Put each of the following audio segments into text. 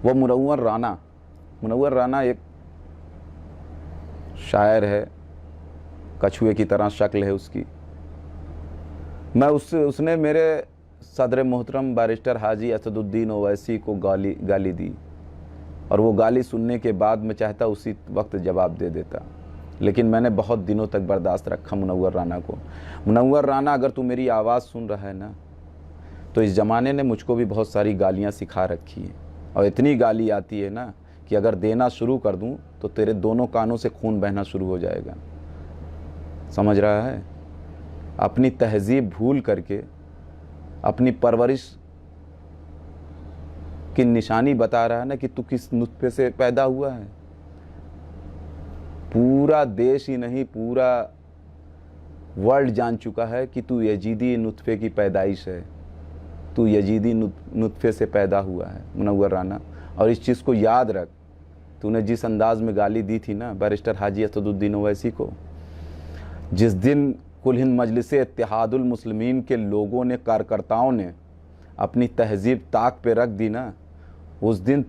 वो मुनव्वर राना एक शायर है, कछुए की तरह शक्ल है उसकी। उसने मेरे सदर मोहतरम बैरिस्टर हाजी असदुद्दीन ओवैसी को गाली दी, और वो गाली सुनने के बाद मैं चाहता उसी वक्त जवाब दे देता, लेकिन मैंने बहुत दिनों तक बर्दाश्त रखा मुनव्वर राना को। मुनव्वर राना, अगर तू मेरी आवाज़ सुन रहा है ना, तो इस ज़माने ने मुझको भी बहुत सारी गालियाँ सिखा रखी हैं, और इतनी गाली आती है ना कि अगर देना शुरू कर दूँ तो तेरे दोनों कानों से खून बहना शुरू हो जाएगा। समझ रहा है? अपनी तहजीब भूल करके अपनी परवरिश की निशानी बता रहा है ना कि तू किस नुत्फे से पैदा हुआ है। पूरा देश ही नहीं, पूरा वर्ल्ड जान चुका है कि तू यजीदी नुत्फे की पैदाइश है, तू यजीदी नुत्फे से पैदा हुआ है मुनव्वर राना। और इस चीज़ को याद रख, तूने जिस अंदाज में गाली दी थी ना बैरिस्टर हाजी असदुद्दीन ओवैसी को, जिस दिन कुल हिंद मजलिस इत्तेहादुल मुस्लिमीन के लोगों ने, कार्यकर्ताओं ने अपनी तहजीब ताक पे रख दी ना, उस दिन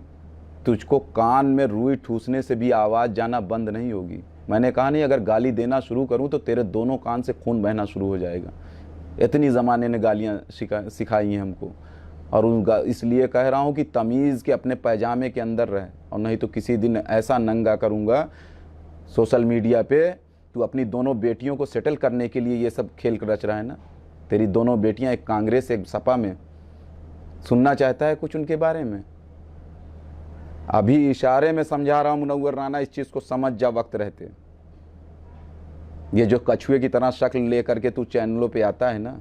तुझको कान में रुई ठूसने से भी आवाज़ जाना बंद नहीं होगी। मैंने कहा नहीं, अगर गाली देना शुरू करूं तो तेरे दोनों कान से खून बहना शुरू हो जाएगा। इतनी ज़माने ने गालियां सिखाई हैं हमको, और इसलिए कह रहा हूं कि तमीज़ के अपने पैजामे के अंदर रहे, और नहीं तो किसी दिन ऐसा नंगा करूंगा सोशल मीडिया पे। तू अपनी दोनों बेटियों को सेटल करने के लिए ये सब खेल रच रहा है ना। तेरी दोनों बेटियां, एक कांग्रेस एक सपा में, सुनना चाहता है कुछ उनके बारे में? अभी इशारे में समझा रहा हूं मुनव्वर राना, इस चीज़ को समझ जा वक्त रहते। ये जो कछुए की तरह शक्ल लेकर के तू चैनलों पे आता है ना,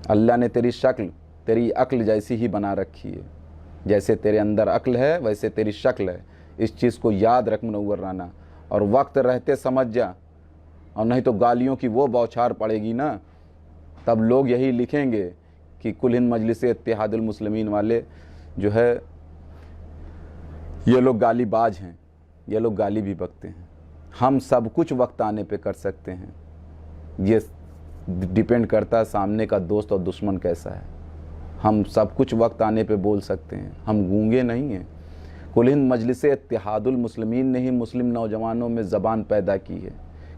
अल्लाह ने तेरी शक्ल, तेरी अक्ल जैसी ही बना रखी है। जैसे तेरे अंदर अक्ल है वैसे तेरी शक्ल है। इस चीज़ को याद रख मुनव्वर राना, और वक्त रहते समझ जा, और नहीं तो गालियों की वो बौछार पड़ेगी ना, तब लोग यही लिखेंगे कि कुल हिंद मजलिस इत्तेहादुल मुस्लिमीन वाले जो है ये लोग गालीबाज हैं, ये लोग गाली भी बकते हैं। हम सब कुछ वक्त आने पे कर सकते हैं, ये डिपेंड करता है सामने का दोस्त और दुश्मन कैसा है। हम सब कुछ वक्त आने पे बोल सकते हैं, हम गूंगे नहीं हैं। कुल हिंद मजलिस इत्तेहादुल मुस्लिमीन ने ही मुस्लिम नौजवानों में ज़बान पैदा की है।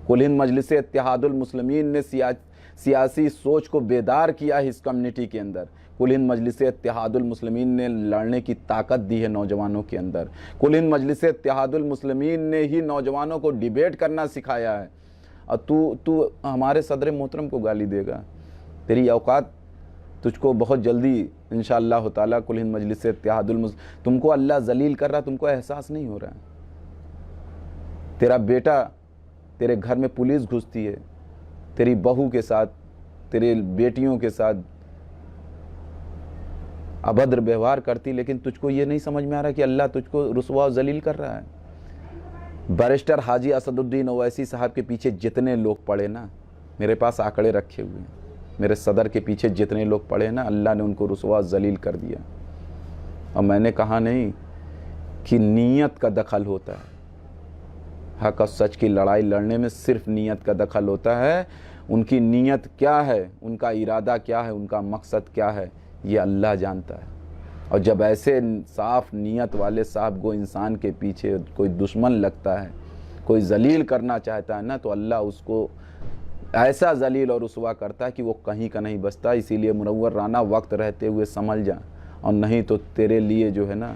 कुल हिंद मजलिस इत्तेहादुल मुस्लिमीन ने सियासी सोच को बेदार किया है इस कम्युनिटी के अंदर। कुल हिंद मजलिस इत्तेहादुल मुस्लिमीन ने लड़ने की ताकत दी है नौजवानों के अंदर। कुल हिंद मजलिस इत्तेहादुल मुस्लिमीन ने ही नौजवानों को डिबेट करना सिखाया है। और तू हमारे सदर मोहतरम को गाली देगा? तेरी औकात तुझको बहुत जल्दी इंशाअल्लाह ताला कुल हिंद मजलिस इत्तेहादुल तुमको अल्लाह जलील कर रहा, तुमको एहसास नहीं हो रहा है। तेरा बेटा, तेरे घर में पुलिस घुसती है, तेरी बहू के साथ, तेरे बेटियों के साथ अभद्र व्यवहार करती, लेकिन तुझको ये नहीं समझ में आ रहा कि अल्लाह तुझको रुसवा जलील कर रहा है। बैरिस्टर हाजी असदुद्दीन ओवैसी साहब के पीछे जितने लोग पड़े ना, मेरे पास आंकड़े रखे हुए हैं, मेरे सदर के पीछे जितने लोग पड़े ना, अल्लाह ने उनको रुसवा जलील कर दिया। और मैंने कहा नहीं कि नीयत का दखल होता है, हक और सच की लड़ाई लड़ने में सिर्फ नीयत का दखल होता है। उनकी नीयत क्या है, उनका इरादा क्या है, उनका मकसद क्या है, ये अल्लाह जानता है। और जब ऐसे साफ नीयत वाले साहब को इंसान के पीछे कोई दुश्मन लगता है, कोई जलील करना चाहता है ना, तो अल्लाह उसको ऐसा जलील और रुसवा करता है कि वो कहीं का नहीं बचता। इसीलिए मुनव्वर राना, वक्त रहते हुए संभल जा, और नहीं तो तेरे लिए जो है ना,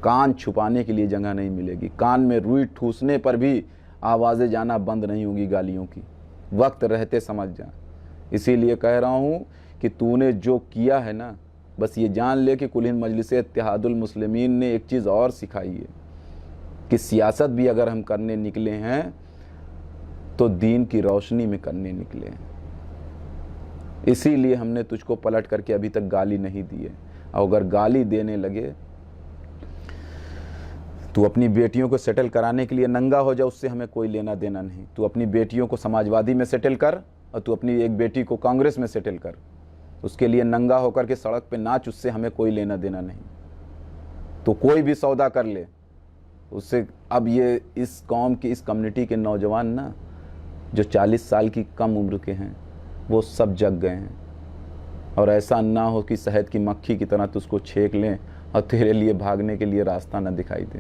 कान छुपाने के लिए जगह नहीं मिलेगी। कान में रुई ठूसने पर भी आवाज़ें जाना बंद नहीं होगी गालियों की। वक्त रहते समझ जा। इसीलिए कह रहा हूँ कि तूने जो किया है ना, बस ये जान ले कि कुल हिंद मजलिस इत्तेहादुल मुस्लिमीन ने एक चीज़ और सिखाई है कि सियासत भी अगर हम करने निकले हैं तो दीन की रोशनी में करने निकले हैं। इसीलिए हमने तुझको पलट करके अभी तक गाली नहीं दी है। और अगर गाली देने लगे, तू अपनी बेटियों को सेटल कराने के लिए नंगा हो जा, उससे हमें कोई लेना देना नहीं। तू अपनी बेटियों को समाजवादी में सेटल कर, और तू अपनी एक बेटी को कांग्रेस में सेटल कर, उसके लिए नंगा होकर के सड़क पे नाच, उससे हमें कोई लेना देना नहीं। तो कोई भी सौदा कर ले उससे। अब ये इस कौम की, इस कम्युनिटी के नौजवान ना, जो 40 साल की कम उम्र के हैं, वो सब जग गए हैं। और ऐसा ना हो कि शहद की मक्खी की तरह तुझको छेक लें और तेरे लिए भागने के लिए रास्ता न दिखाई दे।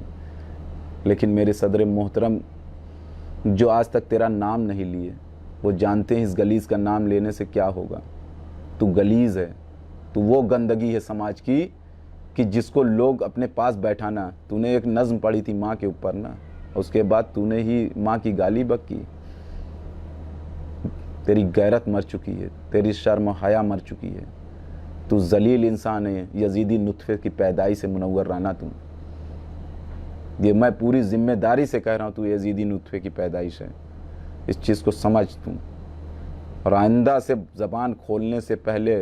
लेकिन मेरे सदर मोहतरम, जो आज तक तेरा नाम नहीं लिए, वो जानते हैं इस गलीज़ का नाम लेने से क्या होगा। तू गलीज़ है, तू वो गंदगी है समाज की कि जिसको लोग अपने पास बैठाना। तूने एक नज़्म पढ़ी थी माँ के ऊपर ना, उसके बाद तूने ही माँ की गाली बकी। तेरी गैरत मर चुकी है, तेरी शर्म हया मर चुकी है। तू जलील इंसान है, यजीदी नुत्फे की पैदाइश से मुनव्वर राना। तुम ये मैं पूरी जिम्मेदारी से कह रहा हूँ, तू यजीदी नुत्फे की पैदाइश है। इस चीज़ को समझ तुम, और आइंदा से ज़बान खोलने से पहले,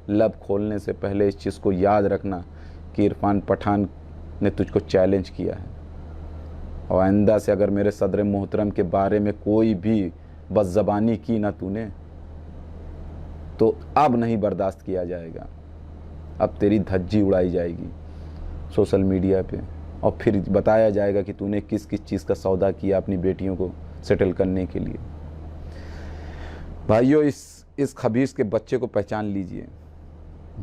लब खोलने से पहले इस चीज़ को याद रखना कि इरफान पठान ने तुझको चैलेंज किया है। और आइंदा से अगर मेरे सदर मोहतरम के बारे में कोई भी बदज़बानी की ना तूने, तो अब नहीं बर्दाश्त किया जाएगा। अब तेरी धज्जी उड़ाई जाएगी सोशल मीडिया पे, और फिर बताया जाएगा कि तूने किस किस चीज़ का सौदा किया अपनी बेटियों को सेटल करने के लिए। भाइयों, इस खबीस के बच्चे को पहचान लीजिए।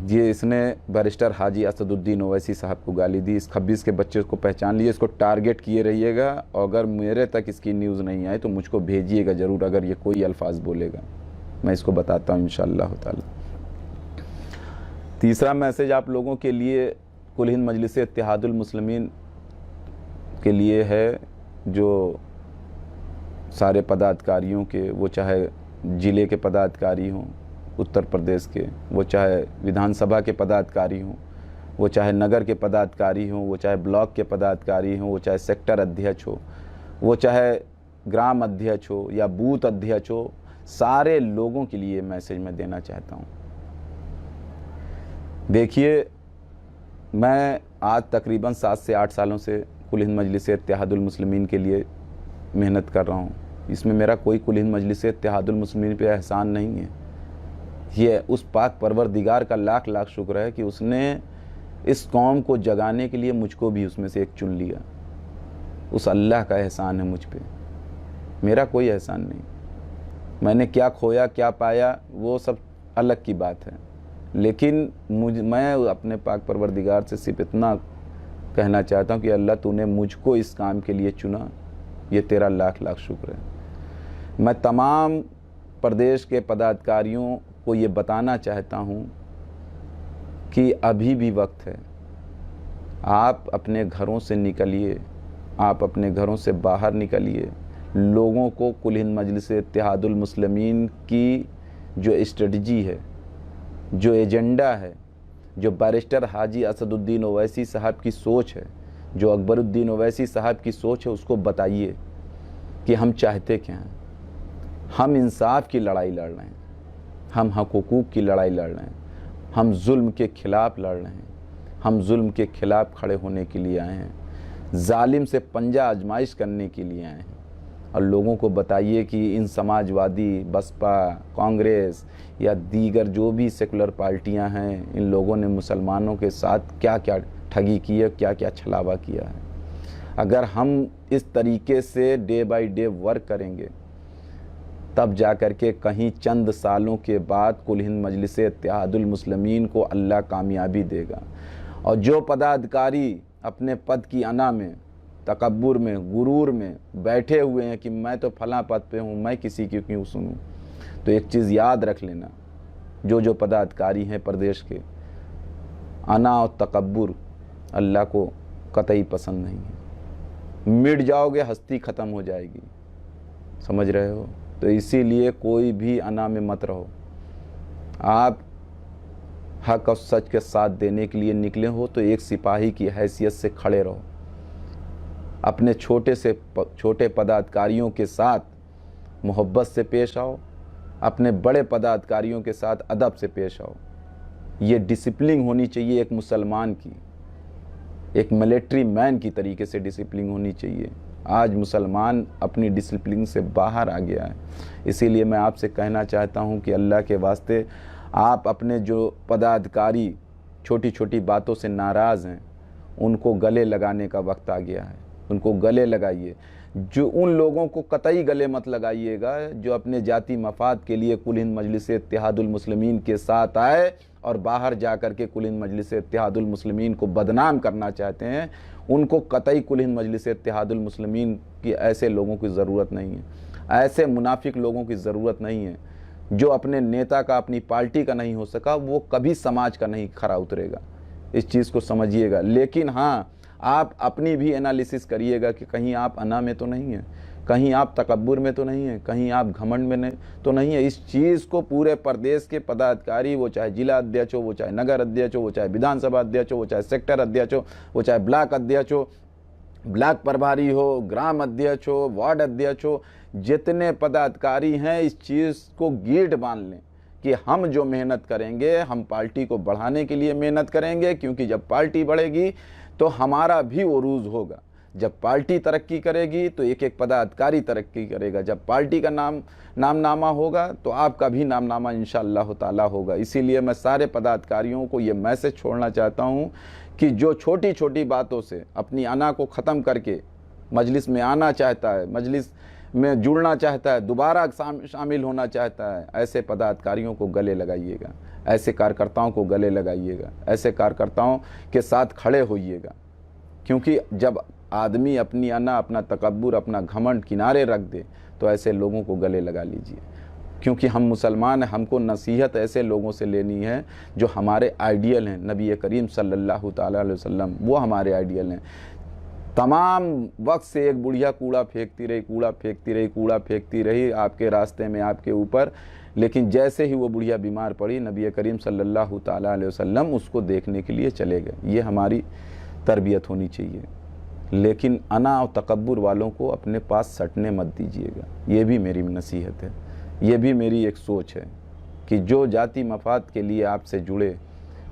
ये इसने बैरिस्टर हाजी असदुद्दीन ओवैसी साहब को गाली दी। इस खबीस के बच्चे को पहचान लीजिए, इसको टारगेट किए रहिएगा। और अगर मेरे तक इसकी न्यूज़ नहीं आए तो मुझको भेजिएगा ज़रूर, अगर ये कोई अल्फाज बोलेगा मैं इसको बताता हूँ इंशाअल्लाह ताला। तीसरा मैसेज आप लोगों के लिए कुल हिंद मजलिस इत्तेहादुल मुस्लिमीन के लिए है, जो सारे पदाधिकारियों के, वो चाहे ज़िले के पदाधिकारी हों उत्तर प्रदेश के, वो चाहे विधानसभा के पदाधिकारी हों, वो चाहे नगर के पदाधिकारी हों, वो चाहे ब्लॉक के पदाधिकारी हों, वो चाहे सेक्टर अध्यक्ष हो, वो चाहे ग्राम अध्यक्ष हो या बूथ अध्यक्ष हो, सारे लोगों के लिए मैसेज मैं देना चाहता हूँ। देखिए, मैं आज तकरीबन 7 से 8 सालों से कुल हिंद मजलिस इत्तेहादुल मुस्लिमीन के लिए मेहनत कर रहा हूँ। इसमें मेरा कोई कुल हिंद मजलिस इत्तेहादुल मुस्लिमीन पे एहसान नहीं है। ये उस पाक परवरदिगार का लाख लाख शुक्र है कि उसने इस कौम को जगाने के लिए मुझको भी उसमें से एक चुन लिया। उस अल्लाह का एहसान है मुझ पे, मेरा कोई एहसान नहीं। मैंने क्या खोया क्या पाया वो सब अलग की बात है, लेकिन मैं अपने पाक परवरदिगार से सिर्फ इतना कहना चाहता हूँ कि अल्लाह तूने मुझको इस काम के लिए चुना, ये तेरा लाख लाख शुक्र है। मैं तमाम प्रदेश के पदाधिकारियों को ये बताना चाहता हूँ कि अभी भी वक्त है। आप अपने घरों से निकलिए, आप अपने घरों से बाहर निकलिए। लोगों को कुल हिंद मजलिस इत्तेहादुल मुस्लिमीन की जो स्ट्रेटजी है, जो एजेंडा है, जो बैरिस्टर हाजी असदुद्दीन ओवैसी साहब की सोच है, जो अकबरुद्दीन ओवैसी साहब की सोच है, उसको बताइए कि हम चाहते क्या हैं। हम इंसाफ की लड़ाई लड़ रहे हैं, हम हकूक़ की लड़ाई लड़ रहे हैं, हम जुल्म के ख़िलाफ़ लड़ रहे हैं, हम जुल्म के ख़िलाफ़ खड़े होने के लिए आए हैं, जालिम से पंजा आजमाइश करने के लिए आए हैं। और लोगों को बताइए कि इन समाजवादी, बसपा, कांग्रेस या दीगर जो भी सेकुलर पार्टियां हैं, इन लोगों ने मुसलमानों के साथ क्या क्या ठगी की है, क्या क्या छलावा किया है। अगर हम इस तरीके से डे बाय डे वर्क करेंगे, तब जा कर के कहीं चंद सालों के बाद कुल हिंद मजलिस इत्तेहादुल मुस्लिमीन को अल्लाह कामयाबी देगा। और जो पदाधिकारी अपने पद की अना में, तकब्बुर में, गुरूर में बैठे हुए हैं कि मैं तो फलां पद पे हूँ, मैं किसी की क्यों सुनूं, तो एक चीज़ याद रख लेना, जो पदाधिकारी हैं प्रदेश के, अना और तकब्बुर अल्लाह को कतई पसंद नहीं है। मिट जाओगे, हस्ती ख़त्म हो जाएगी, समझ रहे हो। तो इसीलिए कोई भी अना में मत रहो। आप हक और सच के साथ देने के लिए निकले हो तो एक सिपाही की हैसियत से खड़े रहो। अपने छोटे से छोटे पदाधिकारियों के साथ मोहब्बत से पेश आओ, अपने बड़े पदाधिकारियों के साथ अदब से पेश आओ। ये डिसिप्लिन होनी चाहिए एक मुसलमान की, एक मिलिट्री मैन की तरीके से डिसिप्लिन होनी चाहिए। आज मुसलमान अपनी डिसिप्लिन से बाहर आ गया है। इसीलिए मैं आपसे कहना चाहता हूं कि अल्लाह के वास्ते आप अपने जो पदाधिकारी छोटी छोटी बातों से नाराज़ हैं, उनको गले लगाने का वक्त आ गया है। उनको गले लगाइए। जो उन लोगों को कतई गले मत लगाइएगा जो अपने जाति मफाद के लिए कुल हिंद मजलिस इत्तेहादुल मुस्लिमीन के साथ आए और बाहर जाकर के कुल हिंद मजलिस इत्तेहादुल मुस्लिमीन को बदनाम करना चाहते हैं। उनको कतई कुल हिंद मजलिस इत्तेहादुल मुस्लिमीन की ऐसे लोगों की ज़रूरत नहीं है, ऐसे मुनाफिक लोगों की ज़रूरत नहीं है। जो अपने नेता का, अपनी पार्टी का नहीं हो सका, वो कभी समाज का नहीं खरा उतरेगा। इस चीज़ को समझिएगा। लेकिन हाँ, आप अपनी भी एनालिसिस करिएगा कि कहीं आप अना में तो नहीं हैं, कहीं आप तकब्बुर में तो नहीं हैं, कहीं आप घमंड में तो नहीं है। इस चीज़ को पूरे प्रदेश के पदाधिकारी, वो चाहे जिला अध्यक्ष हो, वो चाहे नगर अध्यक्ष हो, वो चाहे विधानसभा अध्यक्ष हो, वो चाहे सेक्टर अध्यक्ष हो, वो चाहे ब्लॉक अध्यक्ष हो, ब्लॉक प्रभारी हो, ग्राम अध्यक्ष हो, वार्ड अध्यक्ष हो, जितने पदाधिकारी हैं, इस चीज़ को गीट बांध लें कि हम जो मेहनत करेंगे, हम पार्टी को बढ़ाने के लिए मेहनत करेंगे। क्योंकि जब पार्टी बढ़ेगी तो हमारा भी उरूज होगा। जब पार्टी तरक्की करेगी तो एक एक पदाधिकारी तरक्की करेगा। जब पार्टी का नामनामा होगा तो आपका भी नामनामा इंशाअल्लाह ताला होगा। इसीलिए मैं सारे पदाधिकारियों को ये मैसेज छोड़ना चाहता हूँ कि जो छोटी छोटी बातों से अपनी अना को ख़त्म करके मजलिस में आना चाहता है, मजलिस में जुड़ना चाहता है, दोबारा शामिल होना चाहता है, ऐसे पदाधिकारियों को गले लगाइएगा, ऐसे कार्यकर्ताओं को गले लगाइएगा, ऐसे कार्यकर्ताओं के साथ खड़े होइएगा। क्योंकि जब आदमी अपनी अना, अपना तकब्बुर, अपना घमंड किनारे रख दे तो ऐसे लोगों को गले लगा लीजिए। क्योंकि हम मुसलमान हैं, हमको नसीहत ऐसे लोगों से लेनी है जो हमारे आइडियल हैं। नबी करीम सल्लल्लाहु ताला अलैहि वसल्लम वो हमारे आइडियल हैं। तमाम वक्त से एक बुढ़िया कूड़ा फेंकती रही, कूड़ा फेंकती रही, कूड़ा फेंकती रही आपके रास्ते में, आपके ऊपर। लेकिन जैसे ही वो बुढ़िया बीमार पड़ी, नबी करीम सल्लल्लाहु ताला अलैहि वसल्लम उसको देखने के लिए चले गए। ये हमारी तरबियत होनी चाहिए। लेकिन अना और तकब्बुर वालों को अपने पास सटने मत दीजिएगा। ये भी मेरी नसीहत है, ये भी मेरी एक सोच है कि जो जाति मफाद के लिए आपसे जुड़े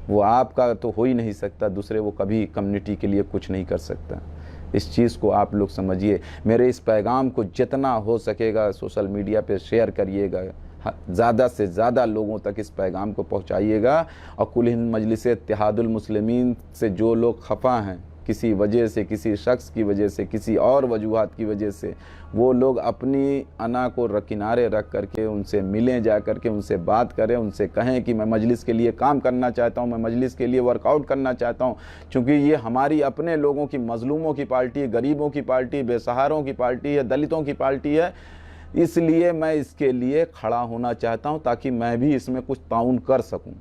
वो आपका तो हो ही नहीं सकता, दूसरे वो कभी कम्युनिटी के लिए कुछ नहीं कर सकता। इस चीज़ को आप लोग समझिए। मेरे इस पैगाम को जितना हो सकेगा सोशल मीडिया पे शेयर करिएगा, ज़्यादा से ज़्यादा लोगों तक इस पैगाम को पहुंचाइएगा। और कुल हिंद मजलिस इत्तेहादुल मुस्लिमीन से जो लोग खफा हैं किसी वजह से, किसी शख्स की वजह से, किसी और वजूहात की वजह से, वो लोग अपनी अना को किनारे रख करके उनसे मिलें, जा करके उनसे बात करें, उनसे कहें कि मैं मजलिस के लिए काम करना चाहता हूं, मैं मजलिस के लिए वर्कआउट करना चाहता हूं। क्योंकि ये हमारी अपने लोगों की, मजलूमों की पार्टी है, गरीबों की पार्टी, बेसहारों की पार्टी है, दलितों की पार्टी है। इसलिए मैं इसके लिए खड़ा होना चाहता हूं ताकि मैं भी इसमें कुछ ताउन कर सकूं।